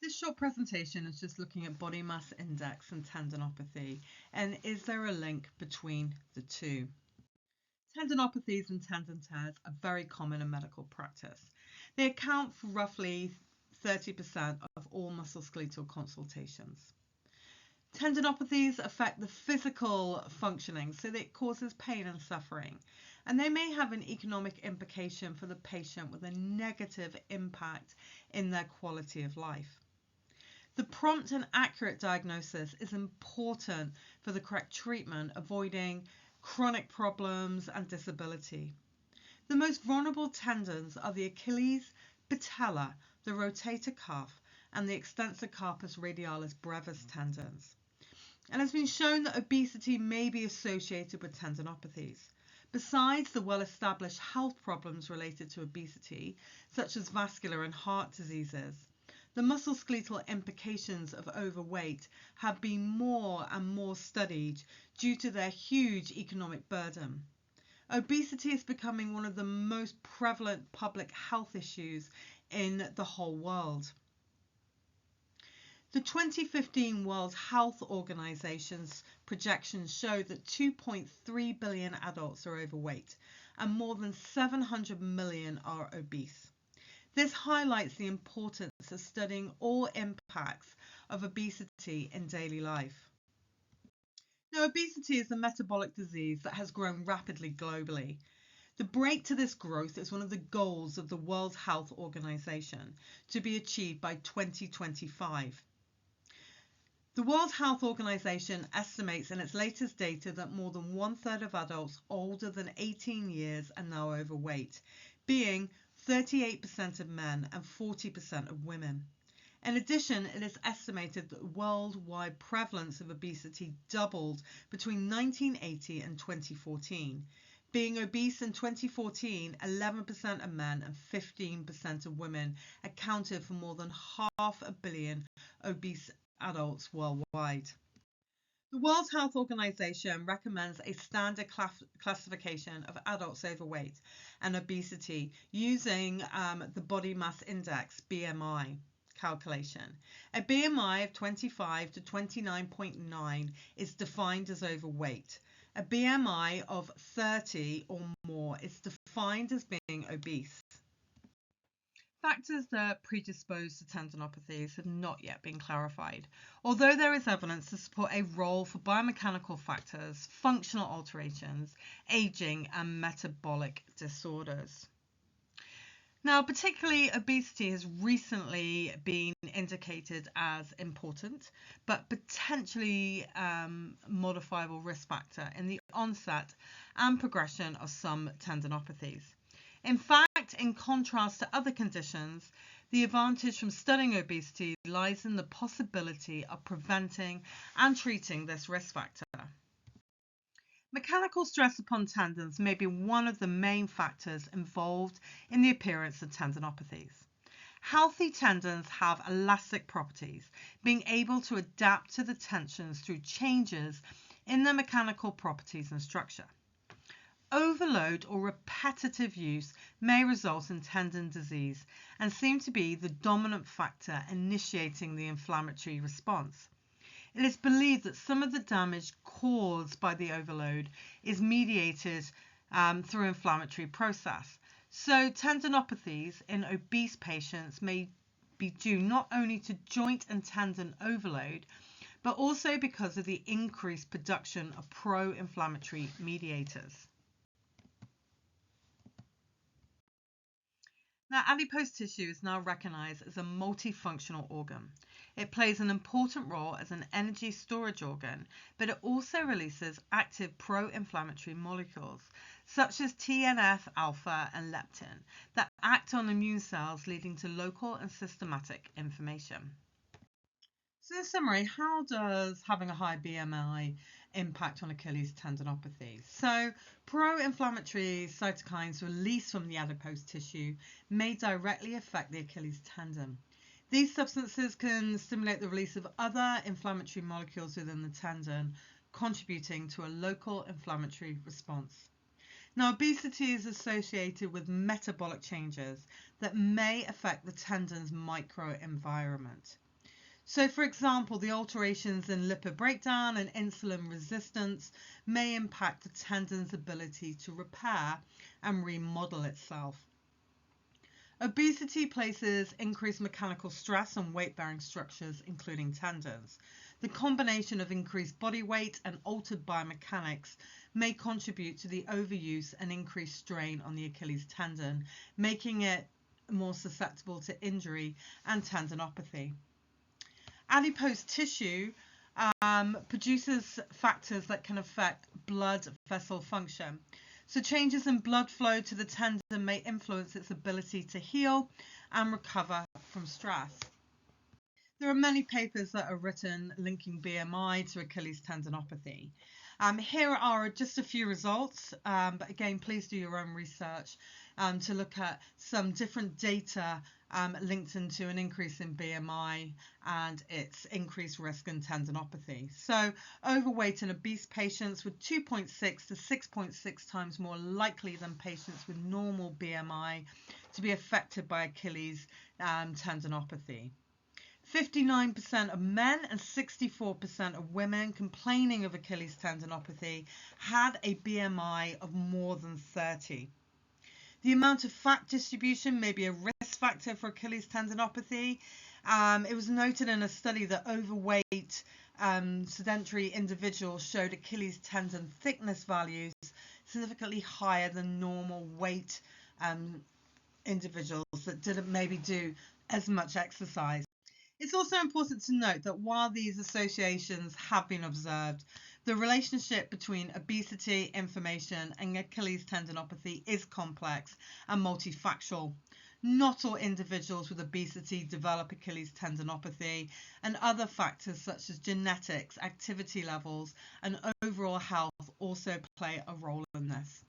This short presentation is just looking at body mass index and tendinopathy, and is there a link between the two? Tendinopathies and tendon tears are very common in medical practice. They account for roughly 30% of all musculoskeletal consultations. Tendinopathies affect the physical functioning, so that it causes pain and suffering, and they may have an economic implication for the patient with a negative impact in their quality of life. The prompt and accurate diagnosis is important for the correct treatment, avoiding chronic problems and disability. The most vulnerable tendons are the Achilles, patella, the rotator cuff, and the extensor carpus radialis brevis tendons. And it has been shown that obesity may be associated with tendinopathies. Besides the well-established health problems related to obesity, such as vascular and heart diseases, the musculoskeletal implications of overweight have been more and more studied due to their huge economic burden. Obesity is becoming one of the most prevalent public health issues in the whole world. The 2015 World Health Organization's projections show that 2.3 billion adults are overweight and more than 700 million are obese. This highlights the importance of studying all impacts of obesity in daily life. Now, obesity is a metabolic disease that has grown rapidly globally. The break to this growth is one of the goals of the World Health Organization to be achieved by 2025. The World Health Organization estimates in its latest data that more than 1/3 of adults older than 18 years are now overweight, being 38% of men and 40% of women. In addition, it is estimated that the worldwide prevalence of obesity doubled between 1980 and 2014. Being obese in 2014, 11% of men and 15% of women accounted for more than 500 million obese adults worldwide. The World Health Organization recommends a standard classification of adults overweight and obesity using the body mass index BMI calculation. A BMI of 25 to 29.9 is defined as overweight. A BMI of 30 or more is defined as being obese. Factors that predispose to tendinopathies have not yet been clarified, although there is evidence to support a role for biomechanical factors, functional alterations, aging, and metabolic disorders. Now, particularly obesity has recently been indicated as important, but potentially modifiable risk factor in the onset and progression of some tendinopathies. In fact, in contrast to other conditions, the advantage from studying obesity lies in the possibility of preventing and treating this risk factor. Mechanical stress upon tendons may be one of the main factors involved in the appearance of tendinopathies. Healthy tendons have elastic properties, being able to adapt to the tensions through changes in their mechanical properties and structure. Overload or repetitive use may result in tendon disease and seem to be the dominant factor initiating the inflammatory response. It is believed that some of the damage caused by the overload is mediated through inflammatory process. So tendinopathies in obese patients may be due not only to joint and tendon overload, but also because of the increased production of pro-inflammatory mediators. Now, adipose tissue is now recognized as a multifunctional organ. It plays an important role as an energy storage organ, but it also releases active pro-inflammatory molecules, such as TNF-alpha and leptin, that act on immune cells, leading to local and systematic inflammation. So in summary, how does having a high BMI impact on Achilles tendinopathy? So pro-inflammatory cytokines released from the adipose tissue may directly affect the Achilles tendon. These substances can stimulate the release of other inflammatory molecules within the tendon, contributing to a local inflammatory response. Now, obesity is associated with metabolic changes that may affect the tendon's microenvironment. So, for example, the alterations in lipid breakdown and insulin resistance may impact the tendon's ability to repair and remodel itself. Obesity places increased mechanical stress on weight-bearing structures, including tendons. The combination of increased body weight and altered biomechanics may contribute to the overuse and increased strain on the Achilles tendon, making it more susceptible to injury and tendinopathy. Adipose tissue produces factors that can affect blood vessel function. So changes in blood flow to the tendon may influence its ability to heal and recover from stress. There are many papers that are written linking BMI to Achilles tendinopathy. Here are just a few results, but again, please do your own research to look at some different data linked into an increase in BMI and its increased risk in tendinopathy. So overweight and obese patients were 2.6 to 6.6 times more likely than patients with normal BMI to be affected by Achilles tendinopathy. 59% of men and 64% of women complaining of Achilles tendinopathy had a BMI of more than 30. The amount of fat distribution may be a risk factor for Achilles tendinopathy. It was noted in a study that overweight sedentary individuals showed Achilles tendon thickness values significantly higher than normal weight individuals that didn't maybe do as much exercise. It's also important to note that while these associations have been observed, the relationship between obesity, inflammation, and Achilles tendinopathy is complex and multifactorial. Not all individuals with obesity develop Achilles tendinopathy, and other factors such as genetics, activity levels, and overall health also play a role in this.